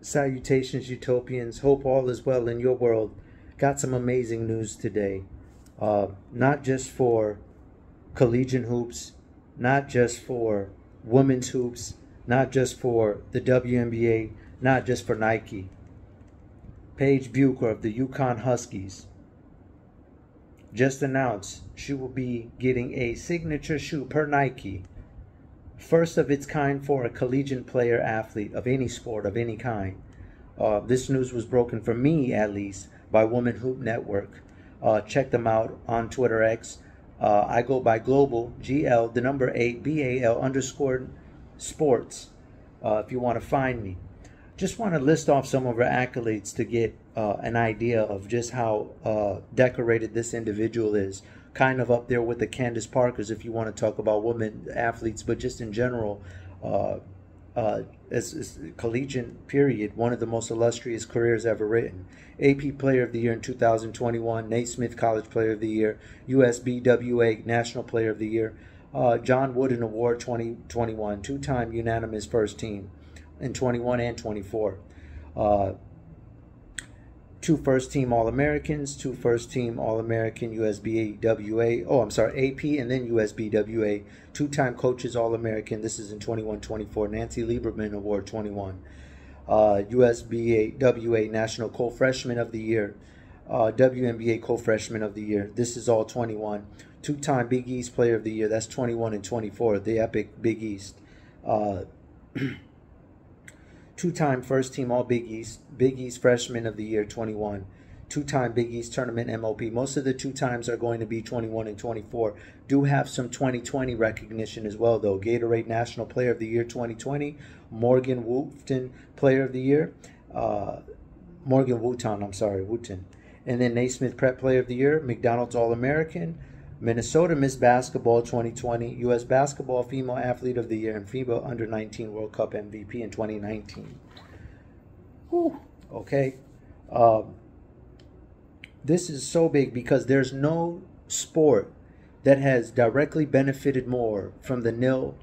Salutations, Utopians. Hope all is well in your world. Got some amazing news today. Not just for collegiate hoops, not just for women's hoops, not just for the WNBA, not just for Nike. Paige Beucker of the UCONN Huskies just announced she will be getting a signature shoe per Nike. First of its kind for a collegiate player athlete of any sport, of any kind. This news was broken, for me at least, by Woman Hoop Network. Check them out on Twitter X. I go by Global, GL, the number 8, BAL_sports, if you want to find me. Just want to list off some of her accolades to get an idea of just how decorated this individual is. Kind of up there with the Candace Parkers if you want to talk about women athletes, but just in general, as collegiate period, one of the most illustrious careers ever written. AP Player of the Year in 2021, Naismith College Player of the Year, USBWA National Player of the Year, John Wooden Award 2021, two-time unanimous first team in 21 and 24. Two first-team All-Americans, two first-team All-American USBWA, AP and then USBWA, two-time coaches All-American, this is in 21-24, Nancy Lieberman Award 21, USBWA National Co-Freshman of the Year, WNBA Co-Freshman of the Year, this is all 21, two-time Big East Player of the Year, that's 21 and 24, the epic Big East, two-time first-team All-Big East Freshman of the Year, 21. Two-time Big East Tournament MOP. Most of the two times are going to be 21 and 24. Do have some 2020 recognition as well, though. Gatorade National Player of the Year, 2020. Morgan Wooten Player of the Year. Wooten. And then Naismith Prep Player of the Year. McDonald's All-American. Minnesota Miss Basketball 2020, U.S. Basketball Female Athlete of the Year, and FIBA Under-19 World Cup MVP in 2019. Whew. Okay. This is so big because there's no sport that has directly benefited more from the nil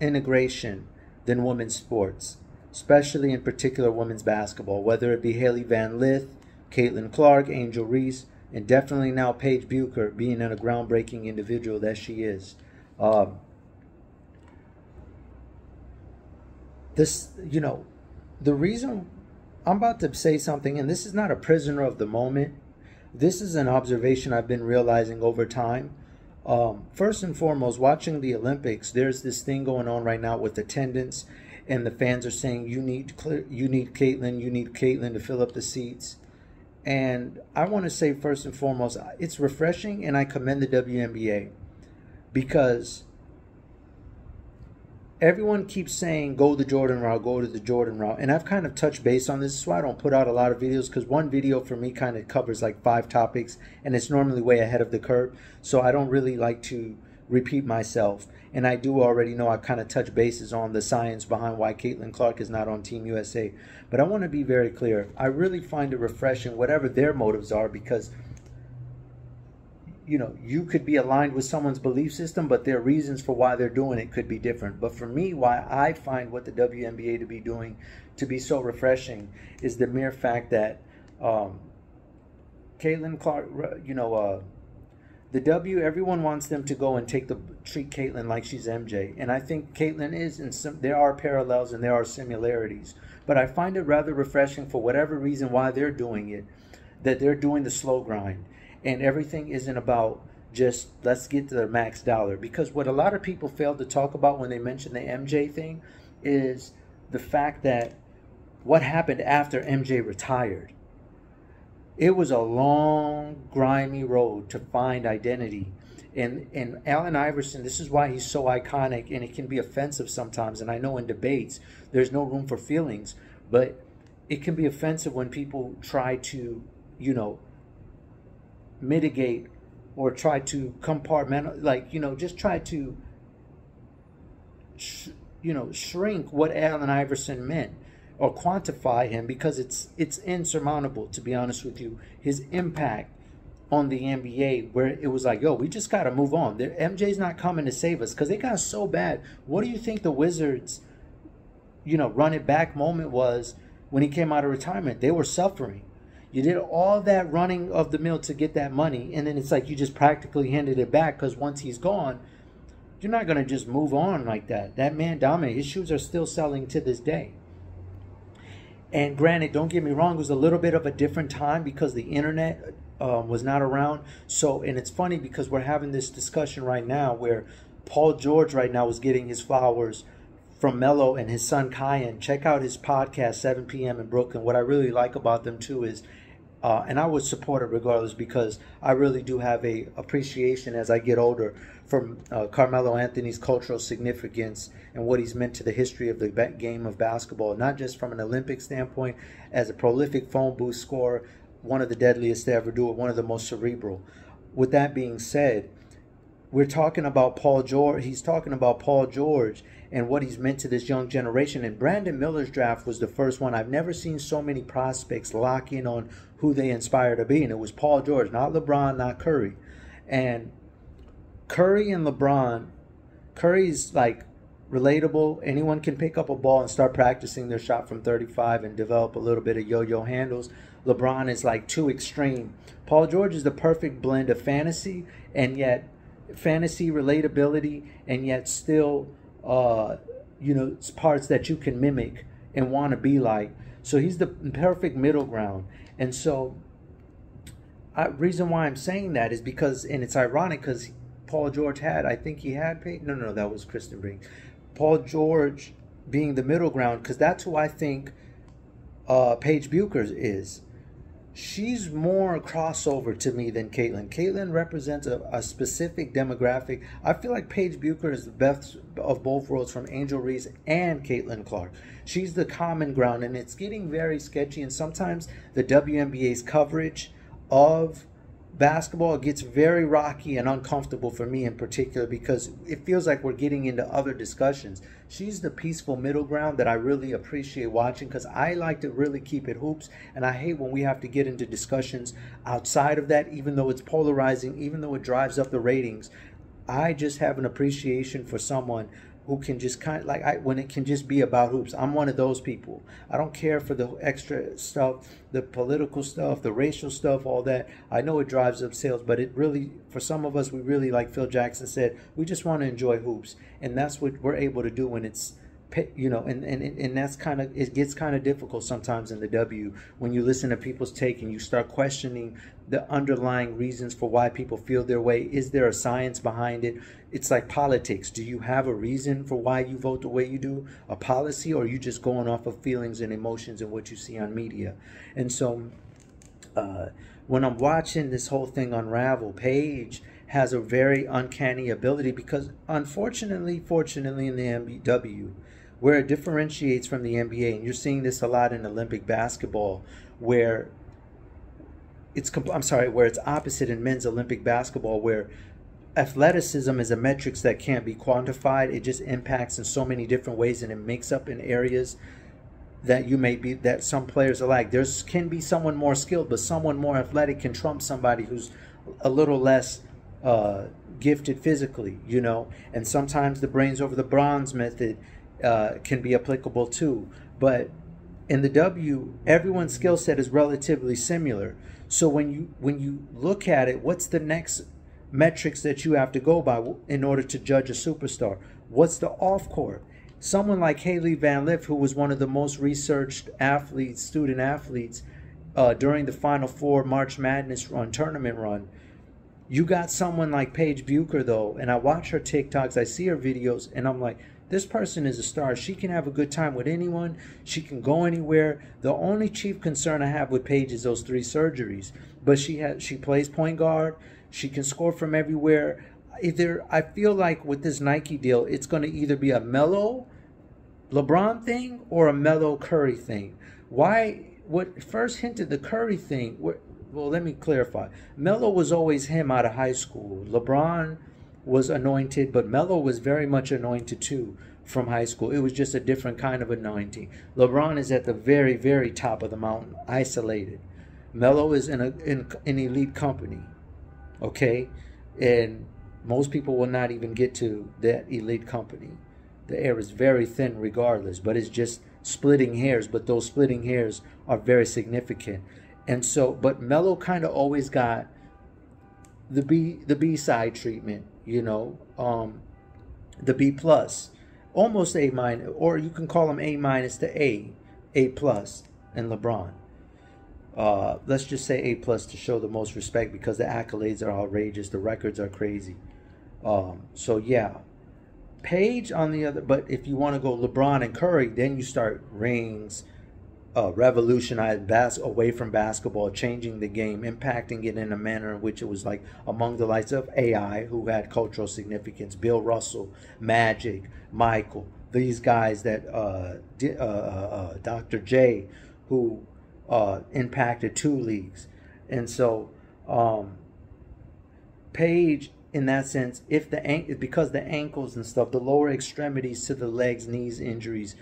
integration than women's sports, especially in particular women's basketball, whether it be Haley Van Lith, Caitlin Clark, Angel Reese, and definitely now Paige Beucker, being a groundbreaking individual that she is. The reason I'm about to say something, and this is not a prisoner of the moment, this is an observation I've been realizing over time. First and foremost, watching the Olympics, there's this thing going on right now with attendance, and the fans are saying, you need Caitlin to fill up the seats. And I want to say first and foremost, it's refreshing, and I commend the WNBA because everyone keeps saying, go the Jordan route, go to the Jordan route. And I've kind of touched base on this, so I don't put out a lot of videos because one video for me kind of covers like 5 topics, and it's normally way ahead of the curve. So I don't really like to repeat myself. And I do already know I kind of touch bases on the science behind why Caitlin Clark is not on Team USA. But I want to be very clear. I really find it refreshing, whatever their motives are, because you could be aligned with someone's belief system, but their reasons for why they're doing it could be different. But for me, why I find what the WNBA to be doing to be so refreshing is the mere fact that Caitlin Clark, everyone wants them to go and treat Caitlin like she's MJ. And I think Caitlin is, there are parallels and there are similarities. But I find it rather refreshing for whatever reason why they're doing it, that they're doing the slow grind. And everything isn't about just, let's get to the max dollar. Because what a lot of people fail to talk about when they mention the MJ thing is the fact that what happened after MJ retired. It was a long, grimy road to find identity. And Allen Iverson, this is why he's so iconic, and it can be offensive sometimes. And I know in debates, there's no room for feelings, but it can be offensive when people try to, mitigate or try to compartmentalize, just try to, shrink what Allen Iverson meant or quantify him, because it's insurmountable, to be honest with you. His impact on the NBA, where it was like, yo, we just got to move on. MJ's not coming to save us, because they got so bad. What do you think the Wizards run it back moment was when he came out of retirement. They were suffering. You did all that running of the mill to get that money, and then it's like you just practically handed it back, because once he's gone, you're not going to just move on like that. That man dominated. His shoes are still selling to this day. And granted, don't get me wrong, it was a little bit of a different time because the internet was not around. So, and it's funny because we're having this discussion right now where Paul George right now is getting his flowers from Melo and his son Kyan. Check out his podcast, 7 p.m. in Brooklyn. What I really like about them too is, and I would support it regardless, because I really do have a appreciation as I get older for Carmelo Anthony's cultural significance and what he's meant to the history of the game of basketball, not just from an Olympic standpoint, as a prolific phone booth scorer, one of the deadliest to ever do it, one of the most cerebral. With that being said, we're talking about Paul George. He's talking about Paul George and what he's meant to this young generation. And Brandon Miller's draft was the first one. I've never seen so many prospects lock in on who they inspire to be. And it was Paul George, not LeBron, not Curry. And Curry and LeBron, Curry's like relatable. Anyone can pick up a ball and start practicing their shot from 35 and develop a little bit of yo-yo handles. LeBron is like too extreme. Paul George is the perfect blend of fantasy and yet fantasy relatability, and yet still parts that you can mimic and want to be like. So he's the perfect middle ground. And so reason why I'm saying that is because, and it's ironic because Paul George had, I think he had Paige, no, that was Kristen Brink. Paul George being the middle ground, because that's who I think Paige Beucker is. She's more crossover to me than Caitlin. Caitlin represents a specific demographic. I feel like Paige Beucker is the best of both worlds, from Angel Reese and Caitlin Clark. She's the common ground, and it's getting very sketchy. And sometimes the WNBA's coverage of basketball gets very rocky and uncomfortable for me in particular, because it feels like we're getting into other discussions. She's the peaceful middle ground that I really appreciate watching, because I like to really keep it hoops, and I hate when we have to get into discussions outside of that, even though it's polarizing, even though it drives up the ratings. I just have an appreciation for someone who can just kind of like, when it can just be about hoops. I'm one of those people. I don't care for the extra stuff, the political stuff, the racial stuff, all that. I know it drives up sales, but it really, for some of us, we really, like Phil Jackson said, we just want to enjoy hoops. And that's what we're able to do when it's, and that's kind of, it gets kind of difficult sometimes in the W when you listen to people's take and you start questioning the underlying reasons for why people feel their way. Is there a science behind it? It's like politics. Do you have a reason for why you vote the way you do? A policy? Or are you just going off of feelings and emotions and what you see on media? And so when I'm watching this whole thing unravel, Paige has a very uncanny ability, because unfortunately, fortunately in the MW, where it differentiates from the NBA, and you're seeing this a lot in Olympic basketball, where it's opposite in men's Olympic basketball, where athleticism is a metrics that can't be quantified. It just impacts in so many different ways, and it makes up in areas that that some players are like. There can be someone more skilled, but someone more athletic can trump somebody who's a little less gifted physically, and sometimes the brains over the bronze method can be applicable too. But in the W, everyone's skill set is relatively similar. So when you look at it, what's the next metrics that you have to go by in order to judge a superstar? What's the off court? Someone like Haley Van Lith, who was one of the most researched athletes, student athletes, during the Final Four March Madness tournament run. You got someone like Paige Beucker, though, and I watch her TikToks, I see her videos, and I'm like, this person is a star. She can have a good time with anyone. She can go anywhere. The only chief concern I have with Paige is those 3 surgeries. But she plays point guard. She can score from everywhere. I feel like with this Nike deal, it's going to either be a Melo LeBron thing or a Melo Curry thing. What first hinted the Curry thing? Well, let me clarify. Melo was always him out of high school. LeBron was anointed, but Melo was very much anointed too from high school. It was just a different kind of anointing. LeBron is at the very, very top of the mountain, isolated. Melo is in an elite company, okay? And most people will not even get to that elite company. the air is very thin regardless, but it's just splitting hairs, but those splitting hairs are very significant. And so, but Melo kind of always got the B side treatment, you know, the B plus, almost A minus, or you can call him A minus to A plus, and LeBron. Let's just say A plus to show the most respect, because the accolades are outrageous, the records are crazy. So yeah, Paige on the other, but if you want to go LeBron and Curry, then you start rings, revolutionized away from basketball, changing the game, impacting it in a manner in which it was like among the likes of AI, who had cultural significance, Bill Russell, Magic, Michael, these guys that Dr. J, who impacted 2 leagues. And so Paige, in that sense, if because the ankles and stuff, the lower extremities to the legs, knees injuries,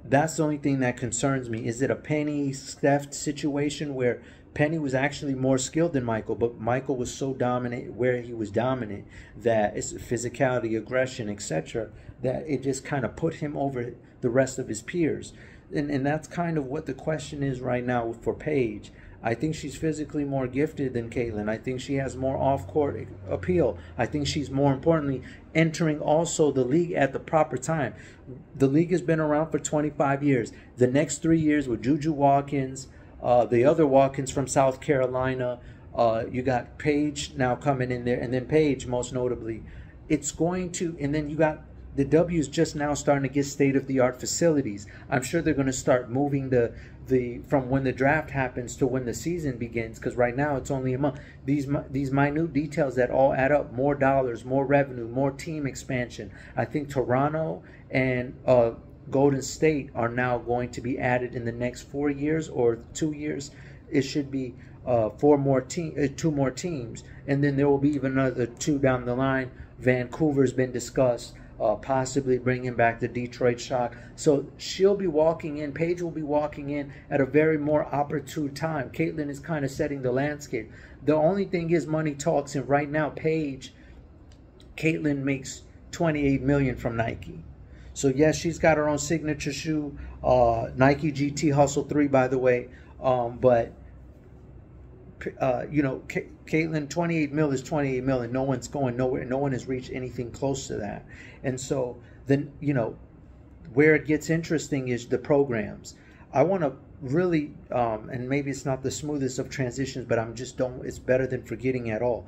that's the only thing that concerns me. Is it a Penny Steph situation where Penny was actually more skilled than Michael, but Michael was so dominant where he was dominant that it's physicality, aggression, etc., that it just kind of put him over the rest of his peers. And that's kind of what the question is right now for Paige. I think she's physically more gifted than Caitlin. I think she has more off-court appeal. I think she's, more importantly, entering also the league at the proper time. The league has been around for 25 years. The next 3 years with Juju Watkins, the other Watkins from South Carolina, you got Paige now coming in there, and then Paige most notably. It's going to, and then you got the W's just now starting to get state-of-the-art facilities. I'm sure they're going to start moving the from when the draft happens to when the season begins, because right now it's only a month. These minute details that all add up: more dollars, more revenue, more team expansion. I think Toronto and Golden State are now going to be added in the next 4 years or 2 years. It should be 2 more teams, and then there will be even another 2 down the line. Vancouver's been discussed. Possibly bringing back the Detroit Shock. So she'll be walking in, Paige will be walking in at a very more opportune time. Caitlin is kind of setting the landscape. The only thing is money talks, and right now Caitlin makes $28 million from Nike. So yes, she's got her own signature shoe, Nike GT Hustle 3, by the way. But you know, Caitlin, 28 mil is 28 mil, and no one's going nowhere. No one has reached anything close to that. And so then, you know, where it gets interesting is the programs. I want to really, and maybe it's not the smoothest of transitions, but it's better than forgetting at all.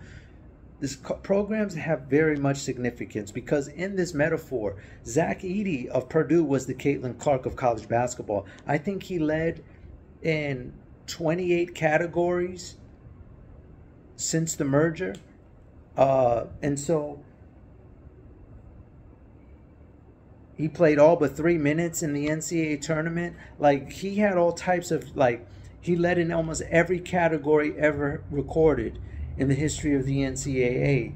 Programs have very much significance, because in this metaphor, Zach Edey of Purdue was the Caitlin Clark of college basketball. I think he led in 28 categories since the merger. And so he played all but 3 minutes in the NCAA tournament. Like, he had all types of, like, he led in almost every category ever recorded in the history of the NCAA.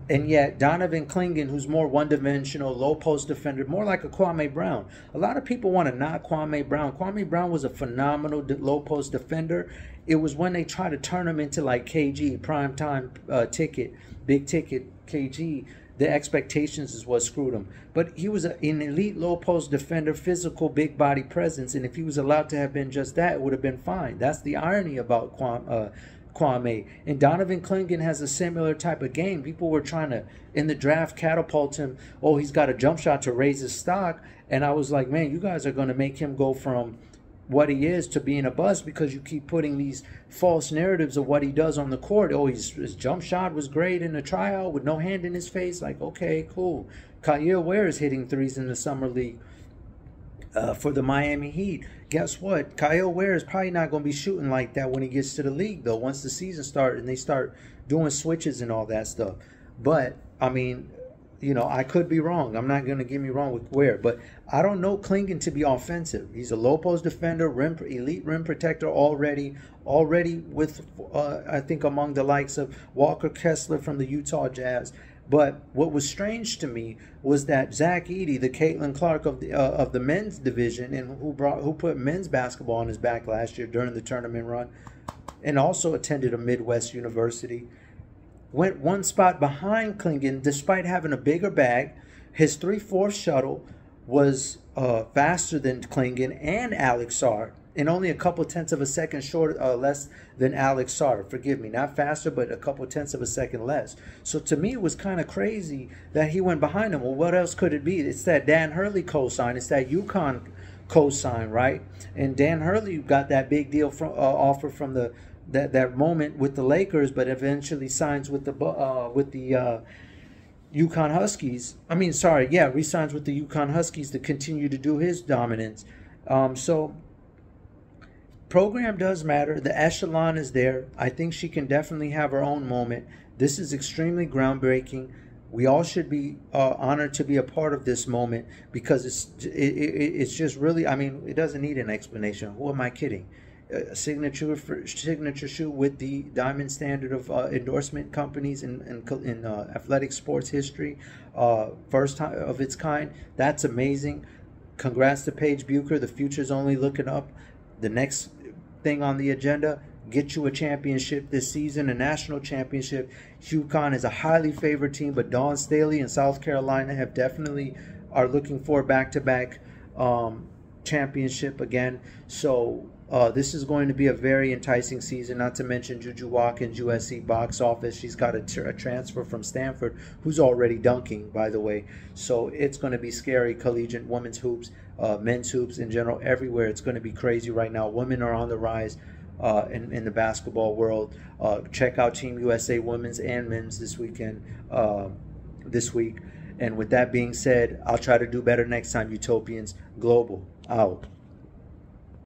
And yet Donovan Clingan, who's more one-dimensional, low-post defender, more like a Kwame Brown. A lot of people want to knock Kwame Brown. Kwame Brown was a phenomenal low-post defender. It was when they tried to turn him into like KG, primetime ticket, big ticket KG, the expectations is what screwed him. But he was an elite low-post defender, physical, big-body presence, and if he was allowed to have been just that, it would have been fine. That's the irony about Kwame. And Donovan Clingan has a similar type of game. People were trying to, in the draft, catapult him. Oh, he's got a jump shot to raise his stock. And I was like, man, you guys are going to make him go from what he is to being a bust, because you keep putting these false narratives of what he does on the court. Oh, his jump shot was great in the tryout with no hand in his face. Like, okay, cool. Kyle Ware is hitting threes in the summer league for the Miami Heat. Guess what? Kyle Ware is probably not going to be shooting like that when he gets to the league, though, once the season starts and they start doing switches and all that stuff. But, I mean, you know, I could be wrong. I'm not going to get me wrong with Ware, but I don't know Clingan to be offensive. He's a low-post defender, elite rim protector already with, I think, among the likes of Walker Kessler from the Utah Jazz. But what was strange to me was that Zach Edey, the Caitlin Clark of the men's division, and who put men's basketball on his back last year during the tournament run, and also attended a Midwest university, went one spot behind Clingan despite having a bigger bag. His 3/4 shuttle was faster than Klingon and Alex Sar, and only a couple tenths of a second less than Alex Sar. Forgive me, not faster, but a couple tenths of a second less. So to me, it was kind of crazy that he went behind him. Well, what else could it be? It's that Dan Hurley cosign. It's that UConn cosign, right? And Dan Hurley got that big deal from offer from that moment with the Lakers, but eventually signs with the UConn Huskies. Resigns with the UConn Huskies to continue to do his dominance. So program does matter. The echelon is there. I think she can definitely have her own moment. This is extremely groundbreaking. We all should be honored to be a part of this moment, because it's just really, I mean, it doesn't need an explanation. Who am I kidding? Signature shoe with the diamond standard of endorsement companies in athletic sports history, first time of its kind. That's amazing. Congrats to Paige Beucker. The future's only looking up. The next thing on the agenda, get you a championship this season, a national championship. UConn is a highly favored team, but Dawn Staley and South Carolina have definitely are looking for back-to-back championship again. So this is going to be a very enticing season, not to mention Juju Watkins, USC box office. She's got a transfer from Stanford who's already dunking, by the way. So it's going to be scary. Collegiate women's hoops, men's hoops in general, everywhere. It's going to be crazy right now. Women are on the rise in the basketball world. Check out Team USA women's and men's this week. And with that being said, I'll try to do better next time, Utopians. Global out.